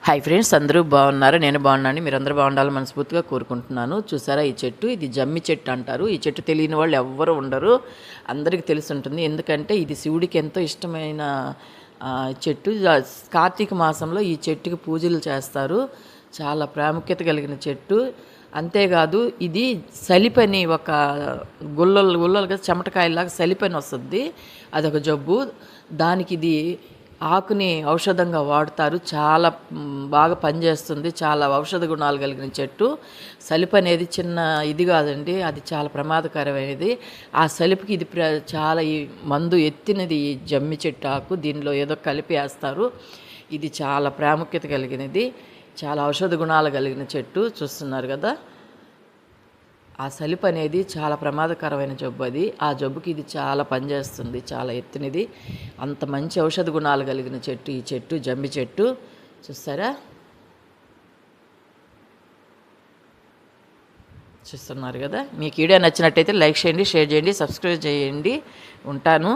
Hi friends, అందరూ బాగున్నారు. నేను బాగున్నాను. మీరందరూ బాగుండాలని మనస్ఫూర్తిగా కోరుకుంటున్నాను. చూసారా ఈ చెట్టు? ఇది జమ్మి చెట్టు అంటారు. ఈ చెట్టు తెలియని వాళ్ళు ఎవ్వరు ఉండరు, అందరికీ తెలిసి ఉంటుంది. ఎందుకంటే ఇది శివుడికి ఎంతో ఇష్టమైన చెట్టు. కార్తీక మాసంలో ఈ చెట్టుకి పూజలు చేస్తారు. చాలా ప్రాముఖ్యత కలిగిన చెట్టు. అంతేకాదు ఇది సలిపని ఒక గుల్లలుగా చెమటకాయలాగా సలిపని వస్తుంది. అదొక జబ్బు. దానికి ఇది ఆకుని ఔషధంగా వాడుతారు. చాలా బాగా పనిచేస్తుంది. చాలా ఔషధ గుణాలు కలిగిన చెట్టు. సలిపు అనేది చిన్న ఇది కాదండి, అది చాలా ప్రమాదకరమైనది. ఆ సలిపుకి ఇది చాలా ఈ మందు ఎత్తినది ఈ జమ్మి చెట్టు ఆకు. దీనిలో ఏదో కలిపి వేస్తారు. ఇది చాలా ప్రాముఖ్యత కలిగినది, చాలా ఔషధ గుణాలు కలిగిన చెట్టు. చూస్తున్నారు కదా, ఆ సలిపు అనేది చాలా ప్రమాదకరమైన జబ్బు. అది ఆ జబ్బుకి ఇది చాలా పనిచేస్తుంది. చాలా ఎత్తునిది, అంత మంచి ఔషధ గుణాలు కలిగిన చెట్టు ఈ చెట్టు, జమ్మి చెట్టు. చూస్తారా, చూస్తున్నారు కదా. మీకు వీడియో నచ్చినట్టయితే లైక్ చేయండి, షేర్ చేయండి, సబ్స్క్రైబ్ చేయండి. ఉంటాను.